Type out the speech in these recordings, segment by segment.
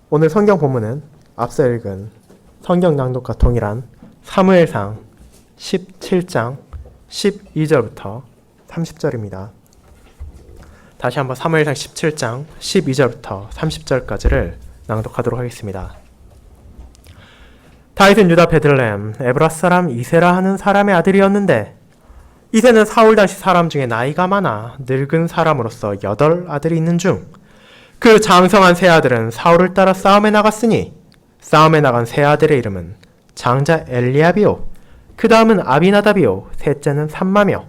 오늘 성경 본문은 앞서 읽은 성경 낭독과 동일한 사무엘상 17장 12절부터 30절입니다. 다시 한번 사무엘상 17장 12절부터 30절까지를 낭독하도록 하겠습니다. 다윗은 유다 베들레헴 에브라 사람 이세라 하는 사람의 아들이었는데 이세는 사울 당시 사람 중에 나이가 많아 늙은 사람으로서 8 아들이 있는 중 그 장성한 세 아들은 사울을 따라 싸움에 나갔으니 싸움에 나간 세 아들의 이름은 장자 엘리압이요 그 다음은 아비나답이요 셋째는 삼마며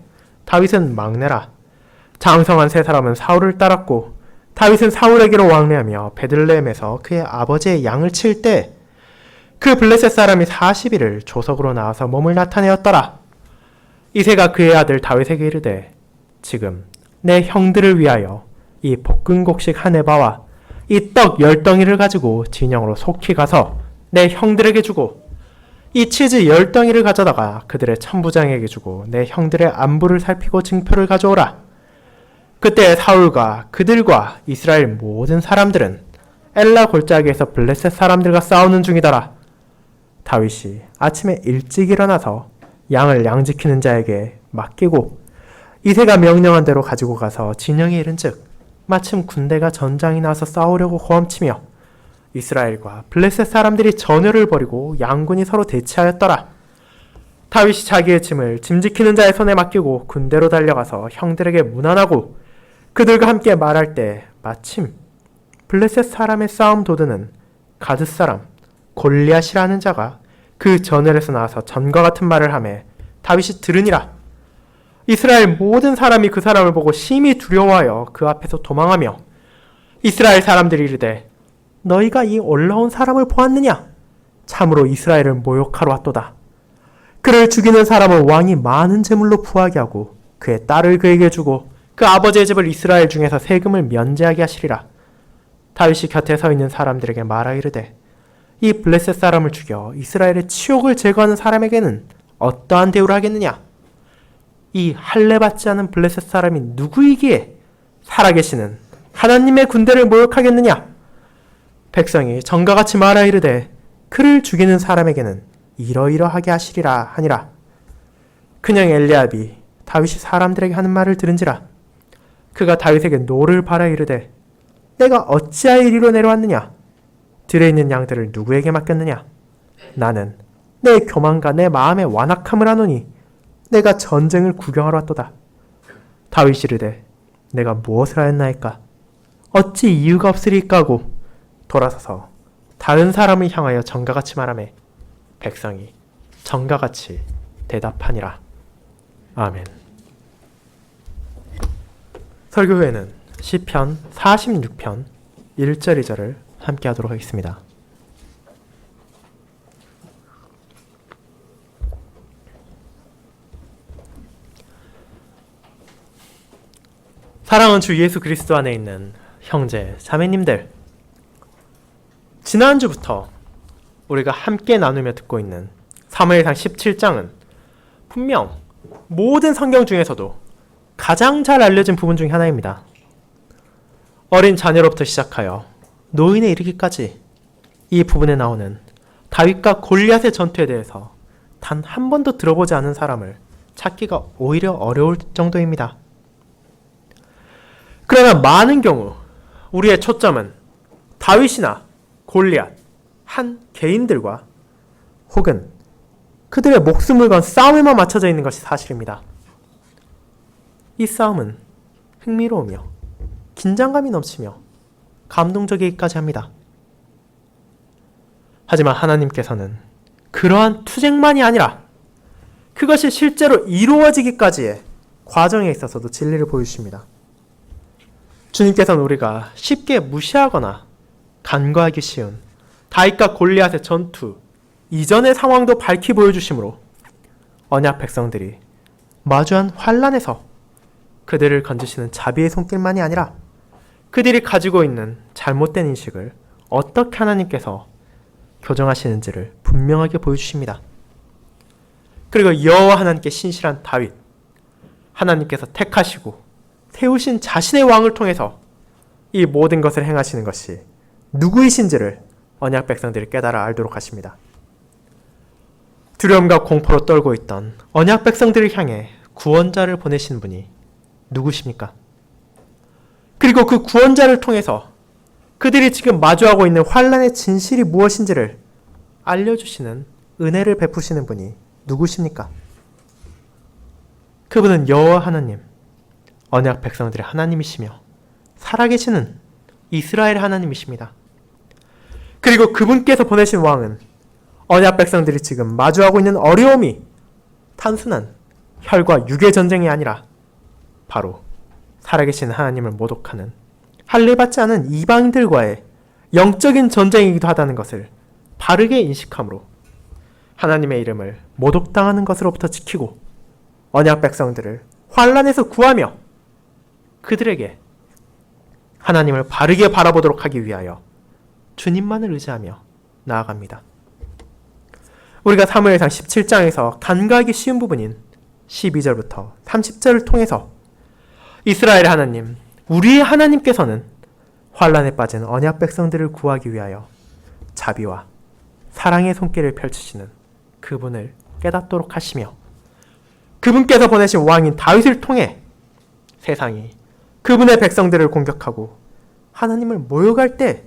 다윗은 막내라. 장성한 세 사람은 사울을 따랐고 다윗은 사울에게로 왕래하며 베들레헴에서 그의 아버지의 양을 칠 때 그 블레셋 사람이 40일을 조석으로 나와서 몸을 나타내었더라. 이새가 그의 아들 다윗에게 이르되 지금 내 형들을 위하여 이 볶은곡식 한 에바와 이 떡 10덩이를 가지고 진영으로 속히 가서 내 형들에게 주고 이 치즈 10덩이를 가져다가 그들의 천부장에게 주고 내 형들의 안부를 살피고 증표를 가져오라. 그때 사울과 그들과 이스라엘 모든 사람들은 엘라 골짜기에서 블레셋 사람들과 싸우는 중이더라. 다윗이 아침에 일찍 일어나서 양을 양지키는 자에게 맡기고 이새가 명령한 대로 가지고 가서 진영에 이른즉 마침 군대가 전장이 나서 싸우려고 호함치며 이스라엘과 블레셋 사람들이 전열을 벌이고 양군이 서로 대치하였더라. 다윗이 자기의 짐을 짐 지키는 자의 손에 맡기고 군대로 달려가서 형들에게 문안하고 그들과 함께 말할 때 마침 블레셋 사람의 싸움 도두는 가드 사람 골리앗이라는 자가 그 전열에서 나와서 전과 같은 말을 하매 다윗이 들으니라. 이스라엘 모든 사람이 그 사람을 보고 심히 두려워하여 그 앞에서 도망하며 이스라엘 사람들이 이르되 너희가 이 올라온 사람을 보았느냐? 참으로 이스라엘을 모욕하러 왔도다. 그를 죽이는 사람은 왕이 많은 재물로 부하게 하고 그의 딸을 그에게 주고 그 아버지의 집을 이스라엘 중에서 세금을 면제하게 하시리라. 다윗이 곁에 서 있는 사람들에게 말하 이르되 이 블레셋 사람을 죽여 이스라엘의 치욕을 제거하는 사람에게는 어떠한 대우를 하겠느냐? 이 할례받지 않은 블레셋 사람이 누구이기에 살아계시는 하나님의 군대를 모욕하겠느냐? 백성이 전과같이 말하 이르되 그를 죽이는 사람에게는 이러이러하게 하시리라 하니라. 그냥 엘리압이 다윗이 사람들에게 하는 말을 들은지라. 그가 다윗에게 노를 바라 이르되 내가 어찌하여 이리로 내려왔느냐? 들에 있는 양들을 누구에게 맡겼느냐? 나는 내 교만과 내 마음의 완악함을 하노니 내가 전쟁을 구경하러 왔도다. 다윗이 이르되 내가 무엇을 하였나이까? 어찌 이유가 없으리까 하고 돌아서서 다른 사람을 향하여 전가같이 말하매 백성이 전가같이 대답하니라. 아멘. 설교 후에는 시편 46편 1절 2절을 함께 하도록 하겠습니다. 사랑하는 주 예수 그리스도 안에 있는 형제, 자매님들, 지난주부터 우리가 함께 나누며 듣고 있는 사무엘상 17장은 분명 모든 성경 중에서도 가장 잘 알려진 부분 중 하나입니다. 어린 자녀로부터 시작하여 노인에 이르기까지 이 부분에 나오는 다윗과 골리앗의 전투에 대해서 단 한 번도 들어보지 않은 사람을 찾기가 오히려 어려울 정도입니다. 그러나 많은 경우 우리의 초점은 다윗이나 골리앗 한 개인들과 혹은 그들의 목숨을 건 싸움에만 맞춰져 있는 것이 사실입니다. 이 싸움은 흥미로우며 긴장감이 넘치며 감동적이기까지 합니다. 하지만 하나님께서는 그러한 투쟁만이 아니라 그것이 실제로 이루어지기까지의 과정에 있어서도 진리를 보여주십니다. 주님께서는 우리가 쉽게 무시하거나 간과하기 쉬운 다윗과 골리앗의 전투 이전의 상황도 밝히 보여주심으로 언약 백성들이 마주한 환난에서 그들을 건지시는 자비의 손길만이 아니라 그들이 가지고 있는 잘못된 인식을 어떻게 하나님께서 교정하시는지를 분명하게 보여주십니다. 그리고 여호와 하나님께 신실한 다윗, 하나님께서 택하시고 세우신 자신의 왕을 통해서 이 모든 것을 행하시는 것이 누구이신지를 언약 백성들이 깨달아 알도록 하십니다. 두려움과 공포로 떨고 있던 언약 백성들을 향해 구원자를 보내신 분이 누구십니까? 그리고 그 구원자를 통해서 그들이 지금 마주하고 있는 환란의 진실이 무엇인지를 알려주시는 은혜를 베푸시는 분이 누구십니까? 그분은 여호와 하나님, 언약 백성들의 하나님이시며 살아계시는 이스라엘 하나님이십니다. 그리고 그분께서 보내신 왕은 언약 백성들이 지금 마주하고 있는 어려움이 단순한 혈과 육의 전쟁이 아니라 바로 살아계신 하나님을 모독하는 할례받지 않은 이방인들과의 영적인 전쟁이기도 하다는 것을 바르게 인식함으로 하나님의 이름을 모독당하는 것으로부터 지키고 언약 백성들을 환란에서 구하며 그들에게 하나님을 바르게 바라보도록 하기 위하여 주님만을 의지하며 나아갑니다. 우리가 사무엘상 17장에서 간과하기 쉬운 부분인 12절부터 30절을 통해서 이스라엘 하나님, 우리의 하나님께서는 환란에 빠진 언약 백성들을 구하기 위하여 자비와 사랑의 손길을 펼치시는 그분을 깨닫도록 하시며 그분께서 보내신 왕인 다윗을 통해 세상이 그분의 백성들을 공격하고 하나님을 모욕할 때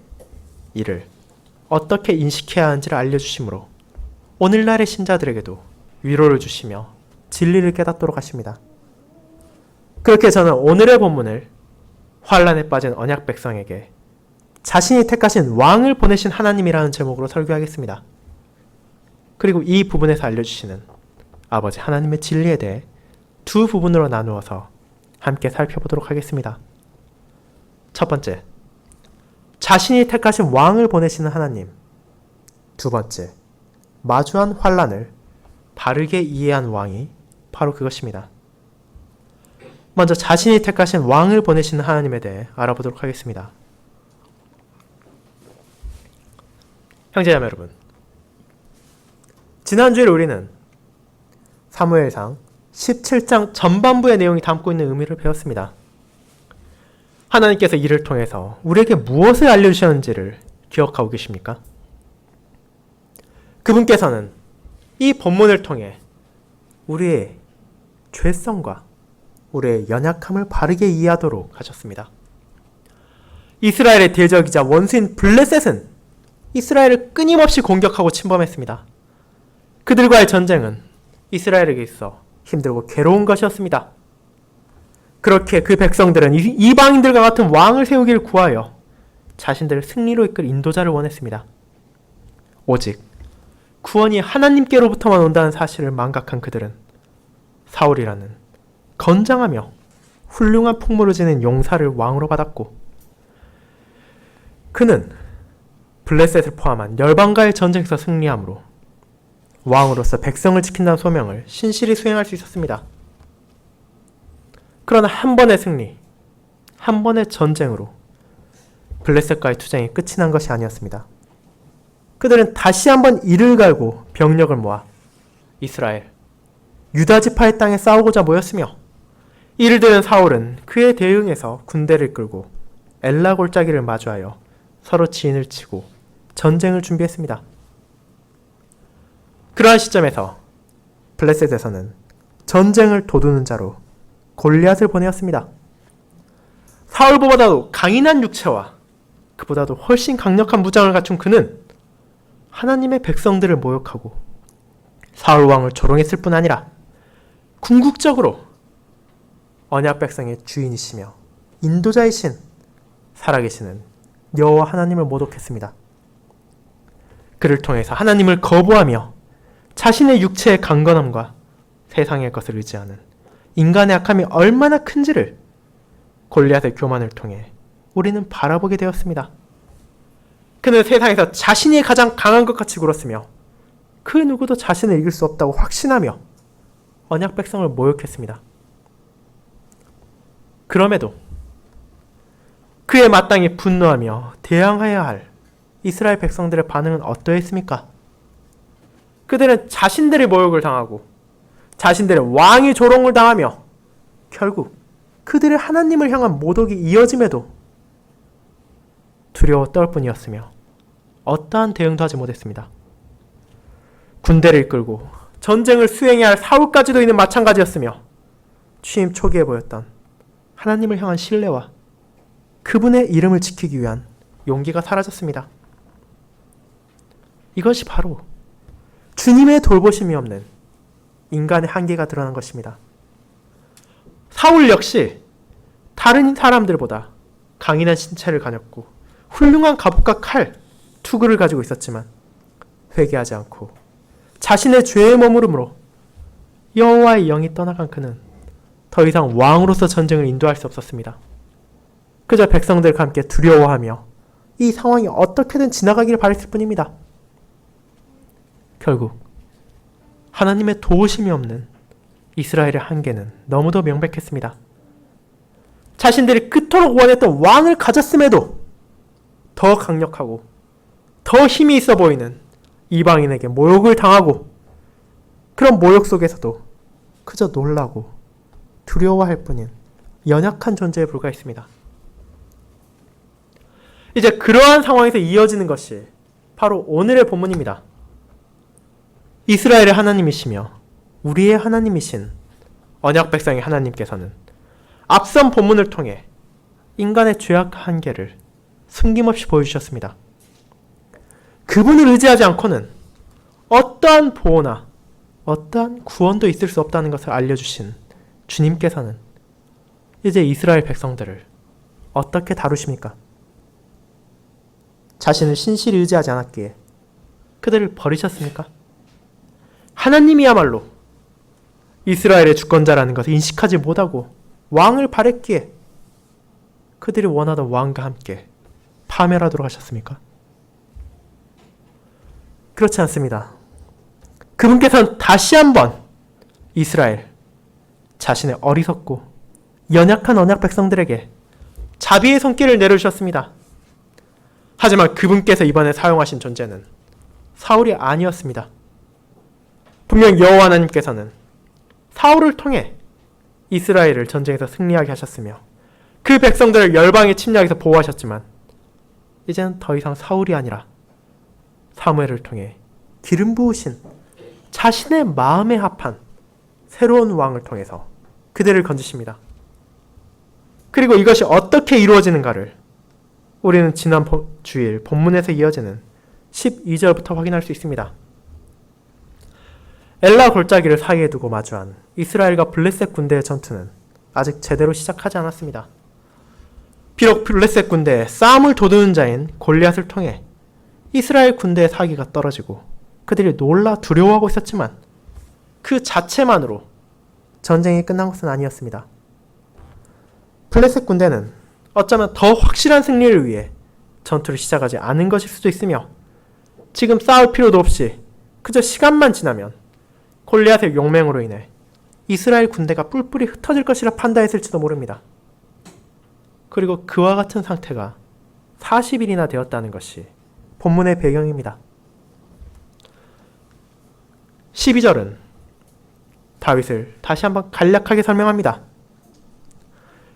이를 어떻게 인식해야 하는지를 알려주시므로 오늘날의 신자들에게도 위로를 주시며 진리를 깨닫도록 하십니다. 그렇게 저는 오늘의 본문을 환란에 빠진 언약 백성에게 자신이 택하신 왕을 보내신 하나님이라는 제목으로 설교하겠습니다. 그리고 이 부분에서 알려주시는 아버지 하나님의 진리에 대해 두 부분으로 나누어서 함께 살펴보도록 하겠습니다. 첫 번째, 자신이 택하신 왕을 보내시는 하나님. 두 번째, 마주한 환란을 바르게 이해한 왕이 바로 그것입니다. 먼저 자신이 택하신 왕을 보내시는 하나님에 대해 알아보도록 하겠습니다. 형제자매 여러분, 지난주에 우리는 사무엘상 17장 전반부의 내용이 담고 있는 의미를 배웠습니다. 하나님께서 이를 통해서 우리에게 무엇을 알려주셨는지를 기억하고 계십니까? 그분께서는 이 본문을 통해 우리의 죄성과 우리의 연약함을 바르게 이해하도록 하셨습니다. 이스라엘의 대적이자 원수인 블레셋은 이스라엘을 끊임없이 공격하고 침범했습니다. 그들과의 전쟁은 이스라엘에게 있어 힘들고 괴로운 것이었습니다. 그렇게 그 백성들은 이방인들과 같은 왕을 세우기를 구하여 자신들을 승리로 이끌 인도자를 원했습니다. 오직 구원이 하나님께로부터만 온다는 사실을 망각한 그들은 사울이라는 건장하며 훌륭한 풍모를 지닌 용사를 왕으로 받았고 그는 블레셋을 포함한 열방과의 전쟁에서 승리함으로 왕으로서 백성을 지킨다는 소명을 신실히 수행할 수 있었습니다. 그러나 한 번의 승리, 한 번의 전쟁으로 블레셋과의 투쟁이 끝이 난 것이 아니었습니다. 그들은 다시 한번 이를 갈고 병력을 모아 이스라엘, 유다 지파의 땅에 싸우고자 모였으며 이를 들은 사울은 그에 대응해서 군대를 끌고 엘라 골짜기를 마주하여 서로 지인을 치고 전쟁을 준비했습니다. 그러한 시점에서 블레셋에서는 전쟁을 도두는 자로 골리앗을 보내었습니다. 사울보다도 강인한 육체와 그보다도 훨씬 강력한 무장을 갖춘 그는 하나님의 백성들을 모욕하고 사울 왕을 조롱했을 뿐 아니라 궁극적으로 언약 백성의 주인이시며 인도자이신 살아계시는 여호와 하나님을 모독했습니다. 그를 통해서 하나님을 거부하며 자신의 육체의 강건함과 세상의 것을 의지하는 인간의 악함이 얼마나 큰지를 골리앗의 교만을 통해 우리는 바라보게 되었습니다. 그는 세상에서 자신이 가장 강한 것 같이 굴었으며 그 누구도 자신을 이길 수 없다고 확신하며 언약 백성을 모욕했습니다. 그럼에도 그에 마땅히 분노하며 대항해야 할 이스라엘 백성들의 반응은 어떠했습니까? 그들은 자신들의 모욕을 당하고 자신들의 왕이 조롱을 당하며 결국 그들의 하나님을 향한 모독이 이어짐에도 두려워 떨 뿐이었으며 어떠한 대응도 하지 못했습니다. 군대를 이끌고 전쟁을 수행해야 할 사울까지도 이는 마찬가지였으며 취임 초기에 보였던 하나님을 향한 신뢰와 그분의 이름을 지키기 위한 용기가 사라졌습니다. 이것이 바로 주님의 돌보심이 없는 인간의 한계가 드러난 것입니다. 사울 역시 다른 사람들보다 강인한 신체를 가졌고 훌륭한 갑옷과 칼, 투구를 가지고 있었지만 회개하지 않고 자신의 죄에 머무름으로 여호와의 영이 떠나간 그는 더 이상 왕으로서 전쟁을 인도할 수 없었습니다. 그저 백성들과 함께 두려워하며 이 상황이 어떻게든 지나가기를 바랬을 뿐입니다. 결국 하나님의 도우심이 없는 이스라엘의 한계는 너무도 명백했습니다. 자신들이 그토록 원했던 왕을 가졌음에도 더 강력하고 더 힘이 있어 보이는 이방인에게 모욕을 당하고 그런 모욕 속에서도 그저 놀라고 두려워할 뿐인 연약한 존재에 불과했습니다. 이제 그러한 상황에서 이어지는 것이 바로 오늘의 본문입니다. 이스라엘의 하나님이시며 우리의 하나님이신 언약 백성의 하나님께서는 앞선 본문을 통해 인간의 죄악 한계를 숨김없이 보여주셨습니다. 그분을 의지하지 않고는 어떠한 보호나 어떠한 구원도 있을 수 없다는 것을 알려주신 주님께서는 이제 이스라엘 백성들을 어떻게 다루십니까? 자신을 신실히 의지하지 않았기에 그들을 버리셨습니까? 하나님이야말로 이스라엘의 주권자라는 것을 인식하지 못하고 왕을 바랬기에 그들이 원하던 왕과 함께 파멸하도록 하셨습니까? 그렇지 않습니다. 그분께서는 다시 한번 이스라엘, 자신의 어리석고 연약한 언약 백성들에게 자비의 손길을 내려주셨습니다. 하지만 그분께서 이번에 사용하신 존재는 사울이 아니었습니다. 분명 여호와 하나님께서는 사울을 통해 이스라엘을 전쟁에서 승리하게 하셨으며 그 백성들을 열방의 침략에서 보호하셨지만 이제는 더 이상 사울이 아니라 사무엘을 통해 기름 부으신 자신의 마음에 합한 새로운 왕을 통해서 그들을 건지십니다. 그리고 이것이 어떻게 이루어지는가를 우리는 지난 주일 본문에서 이어지는 12절부터 확인할 수 있습니다. 엘라 골짜기를 사이에 두고 마주한 이스라엘과 블레셋 군대의 전투는 아직 제대로 시작하지 않았습니다. 비록 블레셋 군대에 싸움을 도두는 자인 골리앗을 통해 이스라엘 군대의 사기가 떨어지고 그들이 놀라 두려워하고 있었지만 그 자체만으로 전쟁이 끝난 것은 아니었습니다. 블레셋 군대는 어쩌면 더 확실한 승리를 위해 전투를 시작하지 않은 것일 수도 있으며 지금 싸울 필요도 없이 그저 시간만 지나면 골리앗의 용맹으로 인해 이스라엘 군대가 뿔뿔이 흩어질 것이라 판단했을지도 모릅니다. 그리고 그와 같은 상태가 40일이나 되었다는 것이 본문의 배경입니다. 12절은 다윗을 다시 한번 간략하게 설명합니다.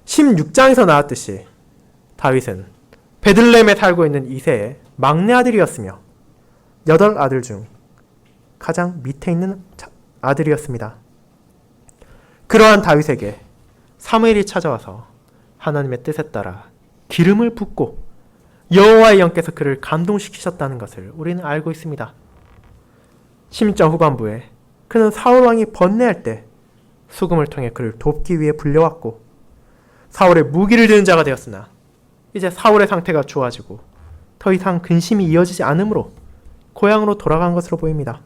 16장에서 나왔듯이 다윗은 베들레헴에 살고 있는 이새의 막내 아들이었으며 8아들 중 가장 밑에 있는 아들이었습니다. 그러한 다윗에게 사무엘이 찾아와서 하나님의 뜻에 따라 기름을 붓고 여호와의 영께서 그를 감동시키셨다는 것을 우리는 알고 있습니다. 16장 후반부에 그는 사울 왕이 번뇌할 때 수금을 통해 그를 돕기 위해 불려왔고 사울의 무기를 드는 자가 되었으나 이제 사울의 상태가 좋아지고 더 이상 근심이 이어지지 않으므로 고향으로 돌아간 것으로 보입니다.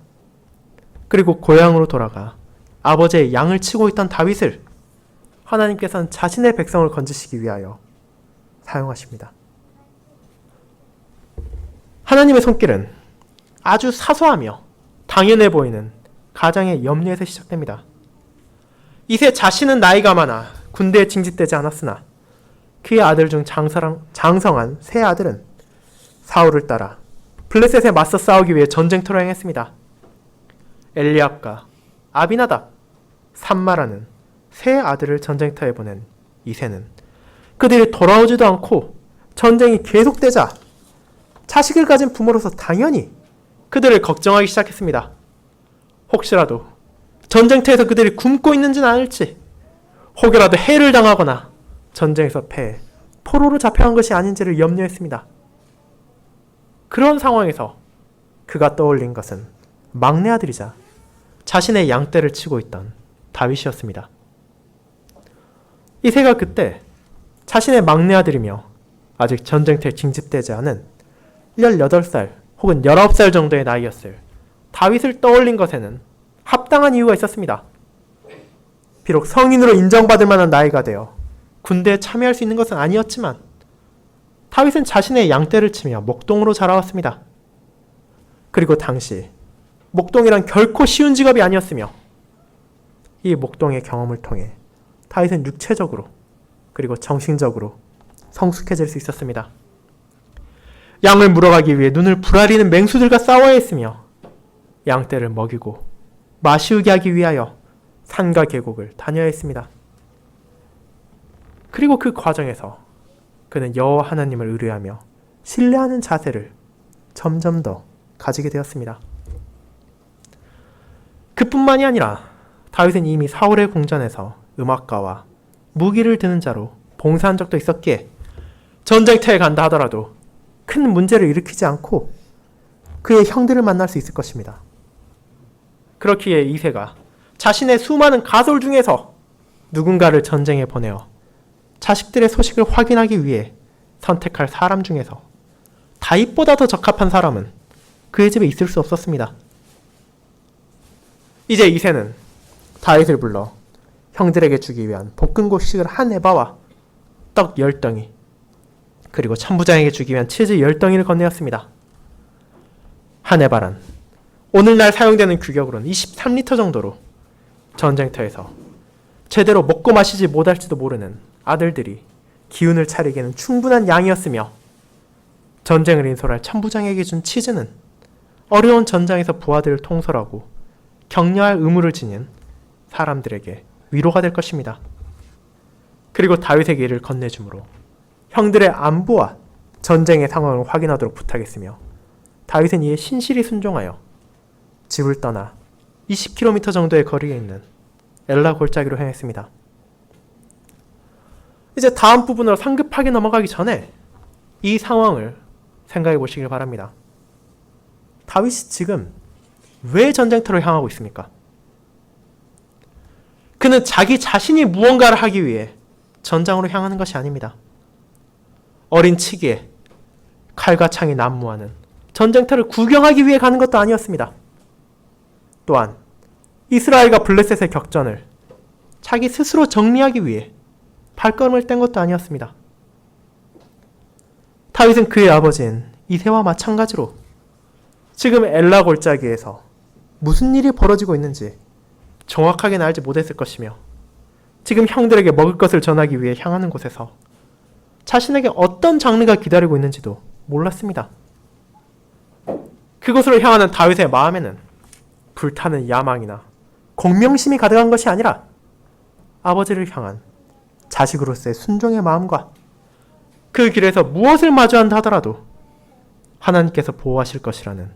그리고 고향으로 돌아가 아버지의 양을 치고 있던 다윗을 하나님께서는 자신의 백성을 건지시기 위하여 사용하십니다. 하나님의 손길은 아주 사소하며 당연해 보이는 가장의 염려에서 시작됩니다. 이새 자신은 나이가 많아 군대에 징집되지 않았으나 그의 아들 중 장성한 세 아들은 사울을 따라 블레셋에 맞서 싸우기 위해 전쟁터로 행했습니다. 엘리압과 아비나답, 삼마라는 세 아들을 전쟁터에 보낸 이새는 그들이 돌아오지도 않고 전쟁이 계속되자 자식을 가진 부모로서 당연히 그들을 걱정하기 시작했습니다. 혹시라도 전쟁터에서 그들이 굶고 있는지는 아닐지, 혹여라도 해를 당하거나 전쟁에서 패해 포로로 잡혀간 것이 아닌지를 염려했습니다. 그런 상황에서 그가 떠올린 것은 막내 아들이자 자신의 양떼를 치고 있던 다윗이었습니다. 이새가 그때 자신의 막내 아들이며 아직 전쟁터에 징집되지 않은 18살 혹은 19살 정도의 나이였을 다윗을 떠올린 것에는 합당한 이유가 있었습니다. 비록 성인으로 인정받을 만한 나이가 되어 군대에 참여할 수 있는 것은 아니었지만 다윗은 자신의 양떼를 치며 목동으로 자라왔습니다. 그리고 당시 목동이란 결코 쉬운 직업이 아니었으며 이 목동의 경험을 통해 다윗은 육체적으로 그리고 정신적으로 성숙해질 수 있었습니다. 양을 물어가기 위해 눈을 부라리는 맹수들과 싸워야 했으며 양떼를 먹이고 마시우게 하기 위하여 산과 계곡을 다녀야 했습니다. 그리고 그 과정에서 그는 여호와 하나님을 의뢰하며 신뢰하는 자세를 점점 더 가지게 되었습니다. 그뿐만이 아니라 다윗은 이미 사울의 궁전에서 음악가와 무기를 드는 자로 봉사한 적도 있었기에 전쟁터에 간다 하더라도 큰 문제를 일으키지 않고 그의 형들을 만날 수 있을 것입니다. 그렇기에 이새가 자신의 수많은 가솔 중에서 누군가를 전쟁에 보내어 자식들의 소식을 확인하기 위해 선택할 사람 중에서 다윗보다 더 적합한 사람은 그의 집에 있을 수 없었습니다. 이제 이새는 다윗을 불러 형들에게 주기 위한 볶음국식을 한 에바와 떡 10덩이, 그리고 천부장에게 주기 위한 치즈 10덩이를 건네었습니다. 한 에바란 오늘날 사용되는 규격으로는 23리터 정도로 전쟁터에서 제대로 먹고 마시지 못할지도 모르는 아들들이 기운을 차리기에는 충분한 양이었으며, 전쟁을 인솔할 천부장에게 준 치즈는 어려운 전장에서 부하들을 통솔하고 격려할 의무를 지닌 사람들에게 위로가 될 것입니다. 그리고 다윗에게 이를 건네주므로 형들의 안부와 전쟁의 상황을 확인하도록 부탁했으며, 다윗은 이에 신실히 순종하여 집을 떠나 20km 정도의 거리에 있는 엘라 골짜기로 향했습니다. 이제 다음 부분으로 상급하게 넘어가기 전에 이 상황을 생각해 보시길 바랍니다. 다윗이 지금 왜 전쟁터로 향하고 있습니까? 그는 자기 자신이 무언가를 하기 위해 전장으로 향하는 것이 아닙니다. 어린 치기에 칼과 창이 난무하는 전쟁터를 구경하기 위해 가는 것도 아니었습니다. 또한 이스라엘과 블레셋의 격전을 자기 스스로 정리하기 위해 발걸음을 뗀 것도 아니었습니다. 다윗은 그의 아버지인 이새와 마찬가지로 지금 엘라 골짜기에서 무슨 일이 벌어지고 있는지 정확하게는 알지 못했을 것이며, 지금 형들에게 먹을 것을 전하기 위해 향하는 곳에서 자신에게 어떤 장르가 기다리고 있는지도 몰랐습니다. 그곳으로 향하는 다윗의 마음에는 불타는 야망이나 공명심이 가득한 것이 아니라 아버지를 향한 자식으로서의 순종의 마음과 그 길에서 무엇을 마주한다 하더라도 하나님께서 보호하실 것이라는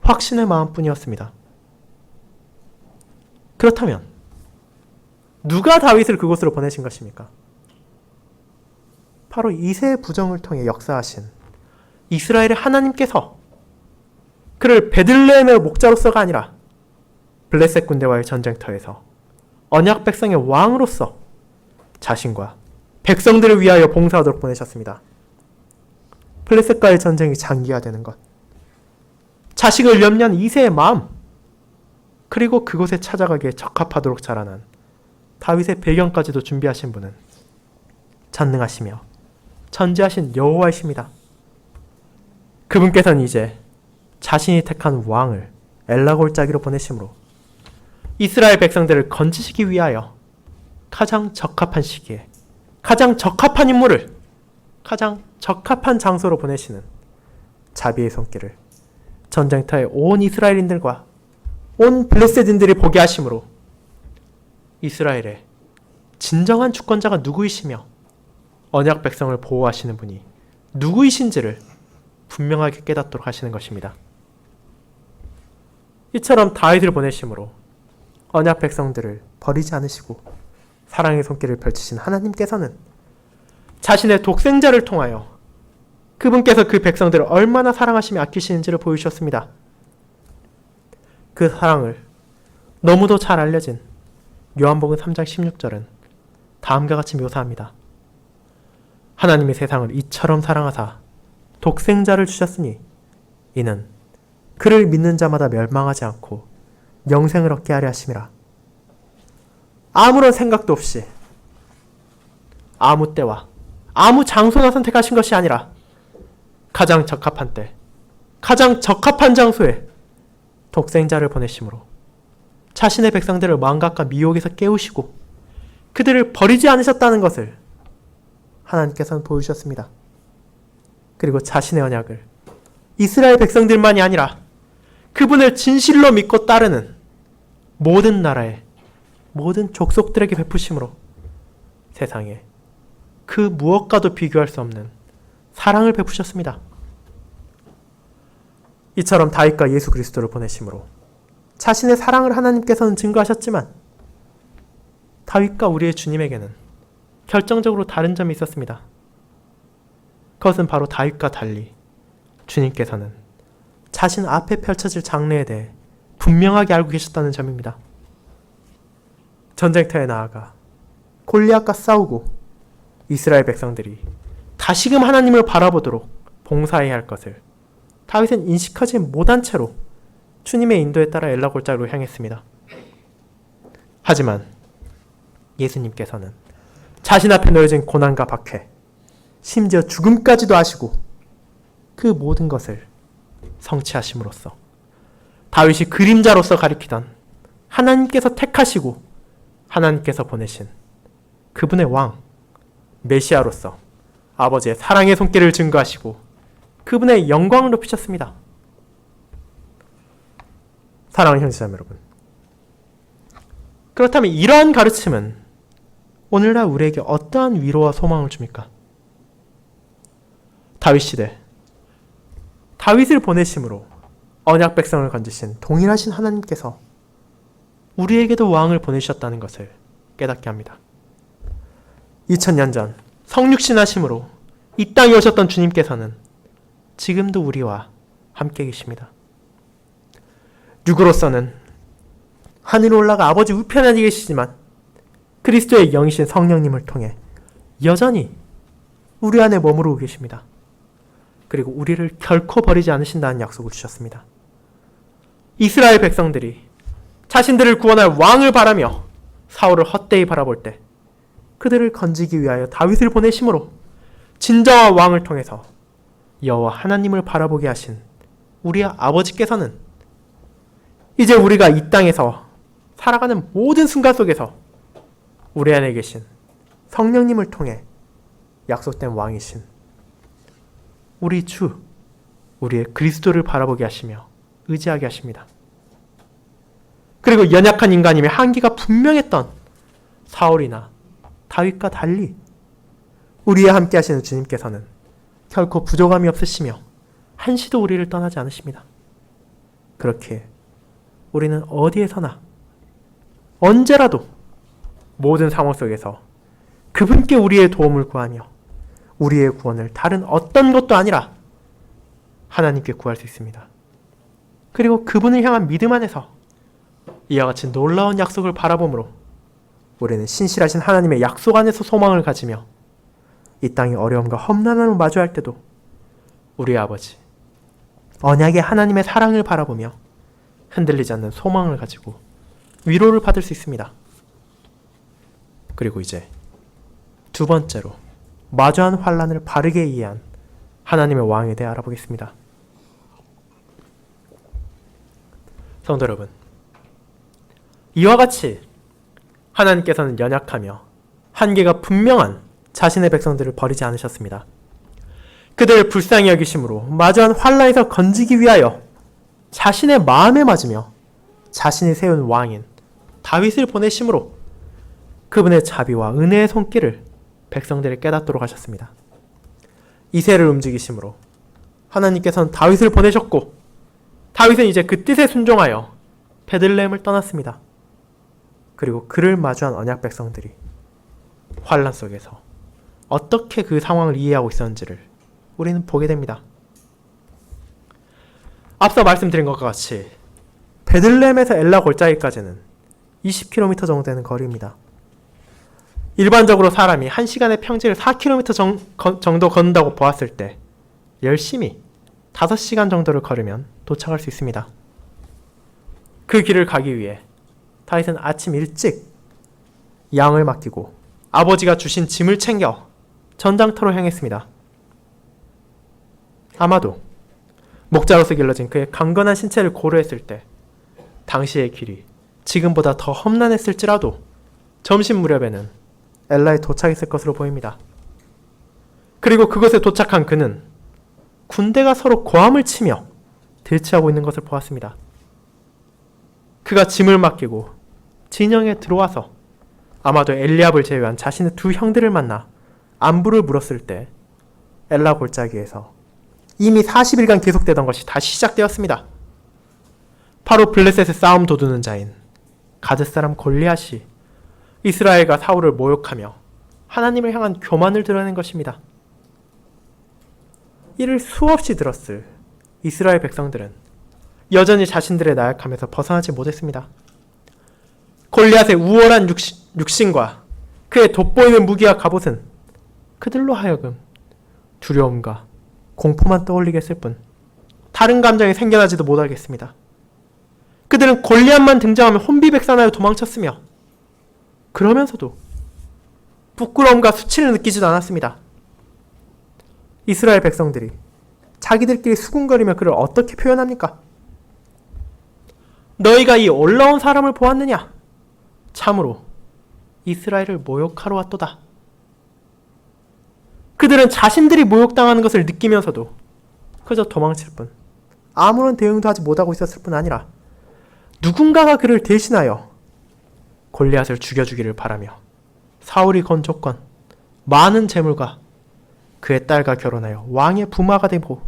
확신의 마음뿐이었습니다. 그렇다면 누가 다윗을 그곳으로 보내신 것입니까? 바로 이새의 부정을 통해 역사하신 이스라엘의 하나님께서 그를 베들레헴의 목자로서가 아니라 블레셋 군대와의 전쟁터에서 언약 백성의 왕으로서 자신과 백성들을 위하여 봉사하도록 보내셨습니다. 블레셋과의 전쟁이 장기화되는 것, 자식을 염려한 이새의 마음, 그리고 그곳에 찾아가기에 적합하도록 자라난 다윗의 배경까지도 준비하신 분은 전능하시며 전지하신 여호와이십니다. 그분께서는 이제 자신이 택한 왕을 엘라 골짜기로 보내심으로 이스라엘 백성들을 건지시기 위하여 가장 적합한 시기에 가장 적합한 인물을 가장 적합한 장소로 보내시는 자비의 손길을 전쟁터의 온 이스라엘인들과 온 블레셋인들이 보게 하심으로 이스라엘의 진정한 주권자가 누구이시며 언약 백성을 보호하시는 분이 누구이신지를 분명하게 깨닫도록 하시는 것입니다. 이처럼 다윗을 보내심으로 언약 백성들을 버리지 않으시고 사랑의 손길을 펼치신 하나님께서는 자신의 독생자를 통하여 그분께서 그 백성들을 얼마나 사랑하시며 아끼시는지를 보여주셨습니다. 그 사랑을 너무도 잘 알려진 요한복음 3장 16절은 다음과 같이 묘사합니다. 하나님이 세상을 이처럼 사랑하사 독생자를 주셨으니 이는 그를 믿는 자마다 멸망하지 않고 영생을 얻게 하려 하심이라. 아무런 생각도 없이 아무 때와 아무 장소나 선택하신 것이 아니라 가장 적합한 때, 가장 적합한 장소에 독생자를 보내심으로 자신의 백성들을 망각과 미혹에서 깨우시고 그들을 버리지 않으셨다는 것을 하나님께서는 보여주셨습니다. 그리고 자신의 언약을 이스라엘 백성들만이 아니라 그분을 진실로 믿고 따르는 모든 나라의 모든 족속들에게 베푸심으로 세상에 그 무엇과도 비교할 수 없는 사랑을 베푸셨습니다. 이처럼 다윗과 예수 그리스도를 보내심으로 자신의 사랑을 하나님께서는 증거하셨지만 다윗과 우리의 주님에게는 결정적으로 다른 점이 있었습니다. 그것은 바로 다윗과 달리 주님께서는 자신 앞에 펼쳐질 장래에 대해 분명하게 알고 계셨다는 점입니다. 전쟁터에 나아가 골리앗과 싸우고 이스라엘 백성들이 다시금 하나님을 바라보도록 봉사해야 할 것을 다윗은 인식하지 못한 채로 주님의 인도에 따라 엘라 골짜기로 향했습니다. 하지만 예수님께서는 자신 앞에 놓여진 고난과 박해, 심지어 죽음까지도 아시고 그 모든 것을 성취하심으로써 다윗이 그림자로서 가리키던 하나님께서 택하시고 하나님께서 보내신 그분의 왕, 메시아로서 아버지의 사랑의 손길을 증거하시고 그분의 영광을 높이셨습니다. 사랑하는 형제자매 여러분, 그렇다면 이러한 가르침은 오늘날 우리에게 어떠한 위로와 소망을 줍니까? 다윗 시대, 다윗을 보내심으로 언약 백성을 건지신 동일하신 하나님께서 우리에게도 왕을 보내주셨다는 것을 깨닫게 합니다. 2000년 전 성육신하심으로 이 땅에 오셨던 주님께서는 지금도 우리와 함께 계십니다. 육으로서는 하늘에 올라가 아버지 우편에 계시지만 그리스도의 영이신 성령님을 통해 여전히 우리 안에 머무르고 계십니다. 그리고 우리를 결코 버리지 않으신다는 약속을 주셨습니다. 이스라엘 백성들이 자신들을 구원할 왕을 바라며 사울을 헛되이 바라볼 때 그들을 건지기 위하여 다윗을 보내심으로 진정한 왕을 통해서 여호와 하나님을 바라보게 하신 우리의 아버지께서는 이제 우리가 이 땅에서 살아가는 모든 순간 속에서 우리 안에 계신 성령님을 통해 약속된 왕이신 우리 주, 우리의 그리스도를 바라보게 하시며 의지하게 하십니다. 그리고 연약한 인간임의 한계가 분명했던 사울이나 다윗과 달리 우리와 함께 하시는 주님께서는 결코 부족함이 없으시며 한시도 우리를 떠나지 않으십니다. 그렇게 우리는 어디에서나 언제라도 모든 상황 속에서 그분께 우리의 도움을 구하며 우리의 구원을 다른 어떤 것도 아니라 하나님께 구할 수 있습니다. 그리고 그분을 향한 믿음 안에서 이와 같이 놀라운 약속을 바라보므로 우리는 신실하신 하나님의 약속 안에서 소망을 가지며 이 땅의 어려움과 험난함을 마주할 때도 우리 아버지 언약의 하나님의 사랑을 바라보며 흔들리지 않는 소망을 가지고 위로를 받을 수 있습니다. 그리고 이제 두 번째로 마주한 환난을 바르게 이해한 하나님의 왕에 대해 알아보겠습니다. 성도 여러분, 이와 같이 하나님께서는 연약하며 한계가 분명한 자신의 백성들을 버리지 않으셨습니다. 그들을 불쌍히 여기심으로 마주한 환난에서 건지기 위하여 자신의 마음에 맞으며 자신이 세운 왕인 다윗을 보내심으로 그분의 자비와 은혜의 손길을 백성들이 깨닫도록 하셨습니다. 이새를 움직이심으로 하나님께서는 다윗을 보내셨고 다윗은 이제 그 뜻에 순종하여 베들레헴을 떠났습니다. 그리고 그를 마주한 언약 백성들이 환란 속에서 어떻게 그 상황을 이해하고 있었는지를 우리는 보게 됩니다. 앞서 말씀드린 것과 같이 베들레헴에서 엘라 골짜기까지는 20km 정도 되는 거리입니다. 일반적으로 사람이 1시간의 평지를 4km 정도 걷는다고 보았을 때 열심히 5시간 정도를 걸으면 도착할 수 있습니다. 그 길을 가기 위해 다윗은 아침 일찍 양을 맡기고 아버지가 주신 짐을 챙겨 전장터로 향했습니다. 아마도 목자로서 길러진 그의 강건한 신체를 고려했을 때 당시의 길이 지금보다 더 험난했을지라도 점심 무렵에는 엘라에 도착했을 것으로 보입니다. 그리고 그곳에 도착한 그는 군대가 서로 고함을 치며 대치하고 있는 것을 보았습니다. 그가 짐을 맡기고 진영에 들어와서 아마도 엘리압을 제외한 자신의 두 형들을 만나 안부를 물었을 때 엘라 골짜기에서 이미 40일간 계속되던 것이 다시 시작되었습니다. 바로 블레셋의 싸움 도두는 자인 가드 사람 골리앗이 이스라엘과 사울을 모욕하며 하나님을 향한 교만을 드러낸 것입니다. 이를 수없이 들었을 이스라엘 백성들은 여전히 자신들의 나약함에서 벗어나지 못했습니다. 골리앗의 우월한 육신과 그의 돋보이는 무기와 갑옷은 그들로 하여금 두려움과 공포만 떠올리게 했을 뿐 다른 감정이 생겨나지도 못하겠습니다. 그들은 골리앗만 등장하면 혼비백산하여 도망쳤으며 그러면서도 부끄러움과 수치를 느끼지도 않았습니다. 이스라엘 백성들이 자기들끼리 수군거리며 그를 어떻게 표현합니까? 너희가 이 올라온 사람을 보았느냐? 참으로 이스라엘을 모욕하러 왔도다. 그들은 자신들이 모욕당하는 것을 느끼면서도 그저 도망칠 뿐 아무런 대응도 하지 못하고 있었을 뿐 아니라 누군가가 그를 대신하여 골리앗을 죽여주기를 바라며 사울이 건 조건, 많은 재물과 그의 딸과 결혼하여 왕의 부마가 되고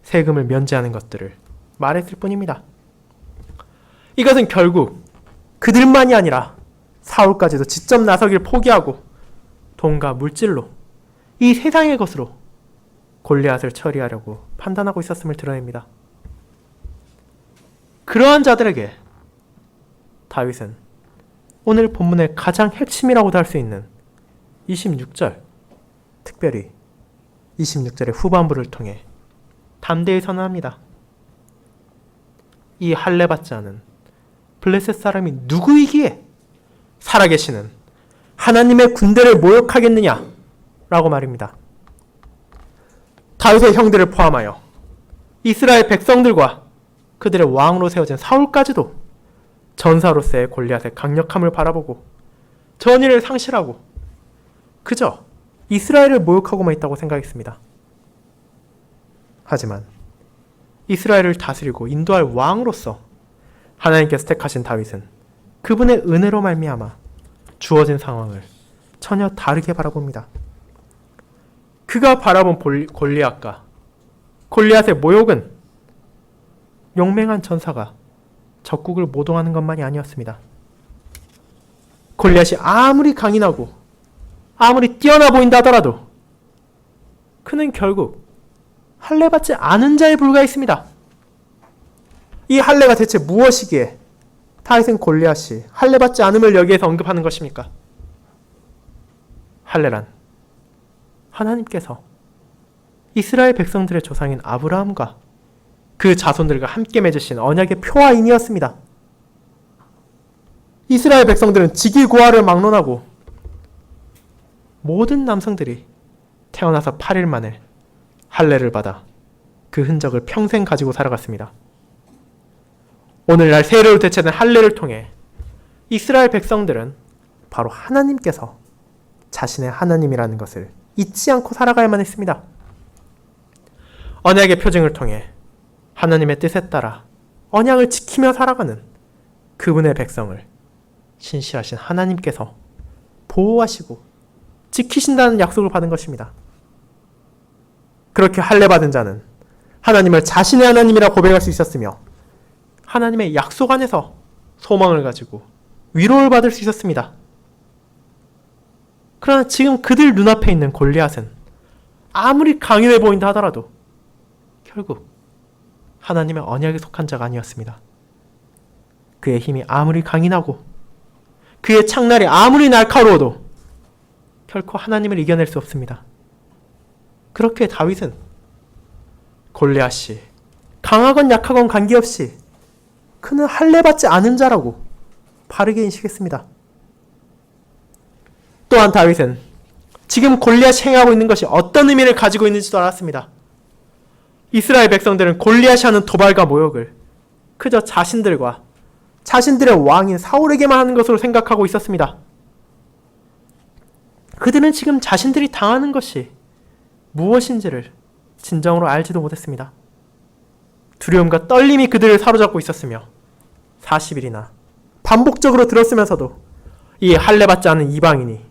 세금을 면제하는 것들을 말했을 뿐입니다. 이것은 결국 그들만이 아니라 사울까지도 직접 나서기를 포기하고 돈과 물질로 이 세상의 것으로 골리앗을 처리하려고 판단하고 있었음을 드러냅니다. 그러한 자들에게 다윗은 오늘 본문의 가장 핵심이라고도 할 수 있는 26절, 특별히 26절의 후반부를 통해 담대히 선언합니다. 이 할례받지 않은 블레셋 사람이 누구이기에 살아계시는 하나님의 군대를 모욕하겠느냐? 라고 말입니다. 다윗의 형들을 포함하여 이스라엘 백성들과 그들의 왕으로 세워진 사울까지도 전사로서의 골리앗의 강력함을 바라보고 전의를 상실하고 그저 이스라엘을 모욕하고만 있다고 생각했습니다. 하지만 이스라엘을 다스리고 인도할 왕으로서 하나님께서 택하신 다윗은 그분의 은혜로 말미암아 주어진 상황을 전혀 다르게 바라봅니다. 그가 바라본 골리앗과 골리앗의 모욕은 용맹한 전사가 적국을 모동하는 것만이 아니었습니다. 골리앗이 아무리 강인하고 아무리 뛰어나 보인다 하더라도 그는 결국 할례받지 않은 자에 불과했습니다. 이 할례가 대체 무엇이기에 다윗은 골리앗이 할례받지 않음을 여기에서 언급하는 것입니까? 할례란 하나님께서 이스라엘 백성들의 조상인 아브라함과 그 자손들과 함께 맺으신 언약의 표화인이었습니다. 이스라엘 백성들은 직위고하를 막론하고 모든 남성들이 태어나서 8일 만에 할례를 받아 그 흔적을 평생 가지고 살아갔습니다. 오늘날 세례로 대체된 할례를 통해 이스라엘 백성들은 바로 하나님께서 자신의 하나님이라는 것을 잊지 않고 살아가야만 했습니다. 언약의 표징을 통해 하나님의 뜻에 따라 언약을 지키며 살아가는 그분의 백성을 신실하신 하나님께서 보호하시고 지키신다는 약속을 받은 것입니다. 그렇게 할례받은 자는 하나님을 자신의 하나님이라 고백할 수 있었으며 하나님의 약속 안에서 소망을 가지고 위로를 받을 수 있었습니다. 그러나 지금 그들 눈앞에 있는 골리앗은 아무리 강인해 보인다 하더라도 결국 하나님의 언약에 속한 자가 아니었습니다. 그의 힘이 아무리 강인하고 그의 창날이 아무리 날카로워도 결코 하나님을 이겨낼 수 없습니다. 그렇게 다윗은 골리앗이 강하건 약하건 관계없이 그는 할례받지 않은 자라고 바르게 인식했습니다. 또한 다윗은 지금 골리앗이 행하고 있는 것이 어떤 의미를 가지고 있는지도 알았습니다. 이스라엘 백성들은 골리앗이 하는 도발과 모욕을 그저 자신들과 자신들의 왕인 사울에게만 하는 것으로 생각하고 있었습니다. 그들은 지금 자신들이 당하는 것이 무엇인지를 진정으로 알지도 못했습니다. 두려움과 떨림이 그들을 사로잡고 있었으며 40일이나 반복적으로 들었으면서도 이 할례받지 않은 이방인이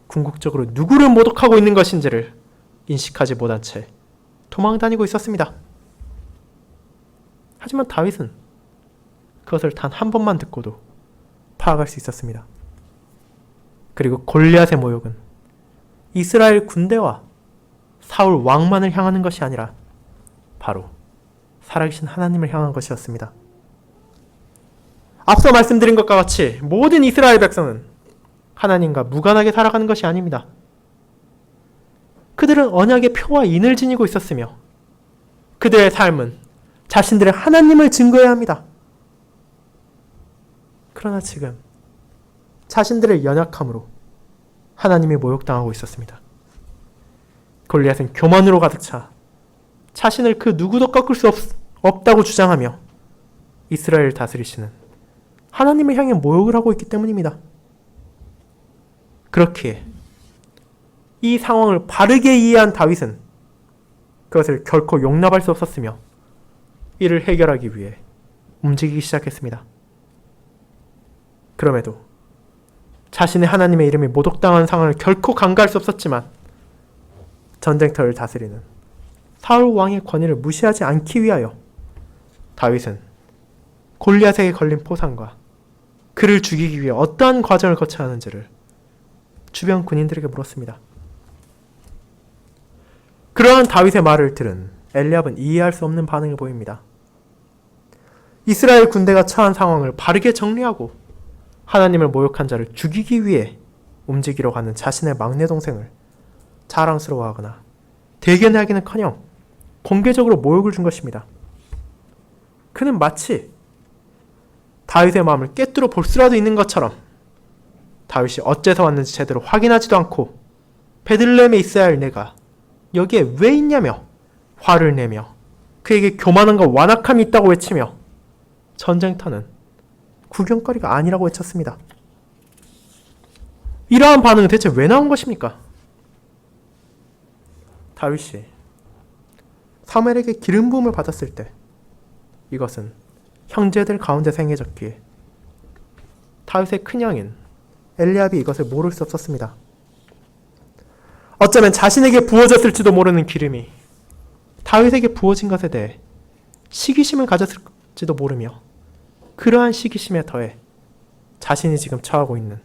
궁극적으로 누구를 모독하고 있는 것인지를 인식하지 못한 채 도망다니고 있었습니다. 하지만 다윗은 그것을 단 한 번만 듣고도 파악할 수 있었습니다. 그리고 골리앗의 모욕은 이스라엘 군대와 사울 왕만을 향하는 것이 아니라 바로 살아계신 하나님을 향한 것이었습니다. 앞서 말씀드린 것과 같이 모든 이스라엘 백성은 하나님과 무관하게 살아가는 것이 아닙니다. 그들은 언약의 표와 인을 지니고 있었으며 그들의 삶은 자신들의 하나님을 증거해야 합니다. 그러나 지금 자신들의 연약함으로 하나님이 모욕당하고 있었습니다. 골리앗은 교만으로 가득 차 자신을 그 누구도 꺾을 수 없다고 주장하며 이스라엘을 다스리시는 하나님을 향해 모욕을 하고 있기 때문입니다. 그렇기에 이 상황을 바르게 이해한 다윗은 그것을 결코 용납할 수 없었으며 이를 해결하기 위해 움직이기 시작했습니다. 그럼에도 자신의 하나님의 이름이 모독당한 상황을 결코 간과할 수 없었지만 전쟁터를 다스리는 사울 왕의 권위를 무시하지 않기 위하여 다윗은 골리앗에게 걸린 포상과 그를 죽이기 위해 어떠한 과정을 거쳐야 하는지를 주변 군인들에게 물었습니다. 그러한 다윗의 말을 들은 엘리압은 이해할 수 없는 반응을 보입니다. 이스라엘 군대가 처한 상황을 바르게 정리하고 하나님을 모욕한 자를 죽이기 위해 움직이러 가는 자신의 막내 동생을 자랑스러워하거나 대견하기는커녕 공개적으로 모욕을 준 것입니다. 그는 마치 다윗의 마음을 꿰뚫어 볼 수라도 있는 것처럼 다윗이 어째서 왔는지 제대로 확인하지도 않고 베들레헴에 있어야 할 내가 여기에 왜 있냐며 화를 내며 그에게 교만함과 완악함이 있다고 외치며 전쟁터는 구경거리가 아니라고 외쳤습니다. 이러한 반응은 대체 왜 나온 것입니까? 다윗이 사무엘에게 기름 부음을 받았을 때 이것은 형제들 가운데서 행해졌기에 다윗의 큰형인 엘리압이 이것을 모를 수 없었습니다. 어쩌면 자신에게 부어졌을지도 모르는 기름이 다윗에게 부어진 것에 대해 시기심을 가졌을지도 모르며 그러한 시기심에 더해 자신이 지금 처하고 있는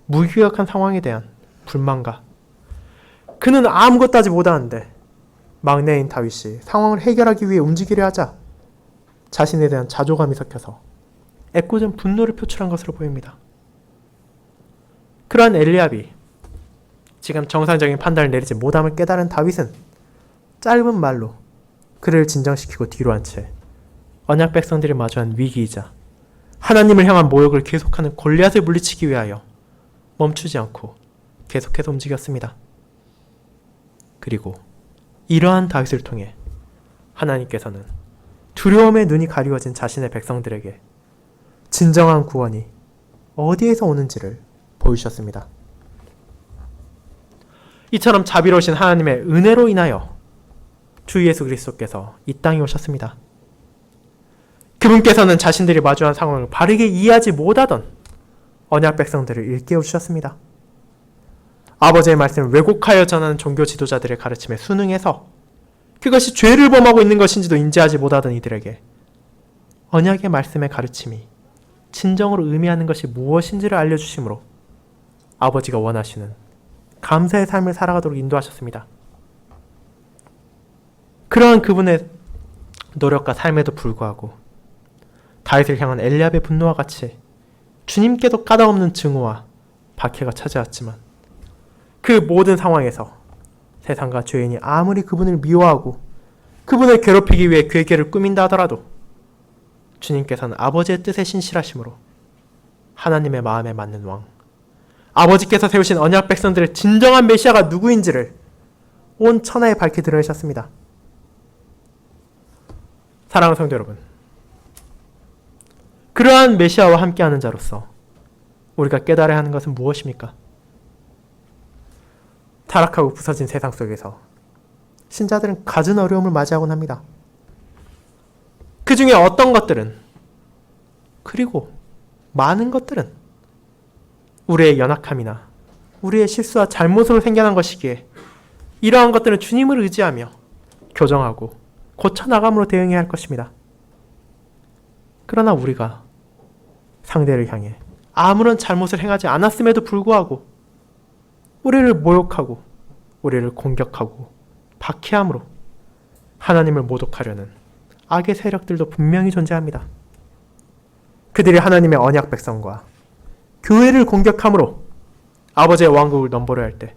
무기력한 상황에 대한 불만과 그는 아무것도 하지 못하는데 막내인 다윗이 상황을 해결하기 위해 움직이려 하자 자신에 대한 자조감이 섞여서 애꿎은 분노를 표출한 것으로 보입니다. 그러한 엘리압이 지금 정상적인 판단을 내리지 못함을 깨달은 다윗은 짧은 말로 그를 진정시키고 뒤로 한 채 언약 백성들이 마주한 위기이자 하나님을 향한 모욕을 계속하는 골리앗을 물리치기 위하여 멈추지 않고 계속해서 움직였습니다. 그리고 이러한 다윗을 통해 하나님께서는 두려움의 눈이 가리워진 자신의 백성들에게 진정한 구원이 어디에서 오는지를 보여주셨습니다. 이처럼 자비로우신 하나님의 은혜로 인하여 주 예수 그리스도께서 이 땅에 오셨습니다. 그분께서는 자신들이 마주한 상황을 바르게 이해하지 못하던 언약 백성들을 일깨워 주셨습니다. 아버지의 말씀을 왜곡하여 전하는 종교 지도자들의 가르침에 순응해서 그것이 죄를 범하고 있는 것인지도 인지하지 못하던 이들에게 언약의 말씀의 가르침이 진정으로 의미하는 것이 무엇인지를 알려주심으로 아버지가 원하시는 감사의 삶을 살아가도록 인도하셨습니다. 그러한 그분의 노력과 삶에도 불구하고 다윗을 향한 엘리압의 분노와 같이 주님께도 까다없는 증오와 박해가 찾아왔지만 그 모든 상황에서 세상과 죄인이 아무리 그분을 미워하고 그분을 괴롭히기 위해 괴계를 꾸민다 하더라도 주님께서는 아버지의 뜻에 신실하심으로 하나님의 마음에 맞는 왕, 아버지께서 세우신 언약 백성들의 진정한 메시아가 누구인지를 온 천하에 밝히 드러내셨습니다. 사랑하는 성도 여러분, 그러한 메시아와 함께하는 자로서 우리가 깨달아야 하는 것은 무엇입니까? 타락하고 부서진 세상 속에서 신자들은 갖은 어려움을 맞이하곤 합니다. 그 중에 어떤 것들은, 그리고 많은 것들은 우리의 연약함이나 우리의 실수와 잘못으로 생겨난 것이기에 이러한 것들은 주님을 의지하며 교정하고 고쳐나감으로 대응해야 할 것입니다. 그러나 우리가 상대를 향해 아무런 잘못을 행하지 않았음에도 불구하고 우리를 모욕하고 우리를 공격하고 박해함으로 하나님을 모독하려는 악의 세력들도 분명히 존재합니다. 그들이 하나님의 언약 백성과 교회를 공격함으로 아버지의 왕국을 넘보려 할 때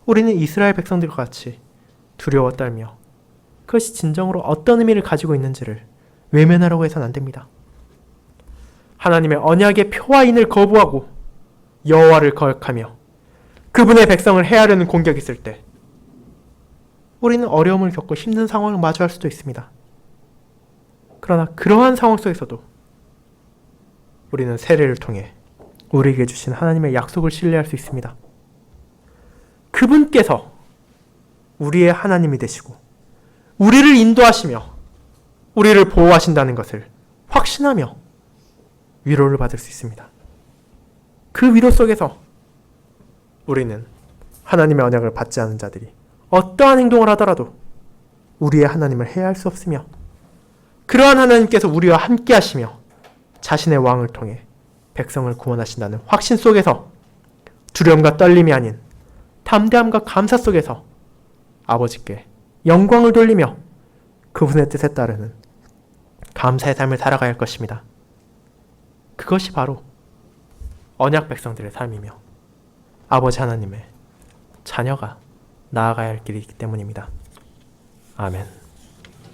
우리는 이스라엘 백성들과 같이 두려워 떨며 그것이 진정으로 어떤 의미를 가지고 있는지를 외면하려고 해서는 안 됩니다. 하나님의 언약의 표와 인을 거부하고 여호와를 거역하며 그분의 백성을 해하려는 공격이 있을 때 우리는 어려움을 겪고 힘든 상황을 마주할 수도 있습니다. 그러나 그러한 상황 속에서도 우리는 세례를 통해 우리에게 주신 하나님의 약속을 신뢰할 수 있습니다. 그분께서 우리의 하나님이 되시고 우리를 인도하시며 우리를 보호하신다는 것을 확신하며 위로를 받을 수 있습니다. 그 위로 속에서 우리는 하나님의 언약을 받지 않은 자들이 어떠한 행동을 하더라도 우리의 하나님을 해할 수 없으며 그러한 하나님께서 우리와 함께 하시며 자신의 왕을 통해 백성을 구원하신다는 확신 속에서 두려움과 떨림이 아닌 담대함과 감사 속에서 아버지께 영광을 돌리며 그분의 뜻에 따르는 감사의 삶을 살아가야 할 것입니다. 그것이 바로 언약 백성들의 삶이며 아버지 하나님의 자녀가 나아가야 할 길이기 때문입니다. 아멘.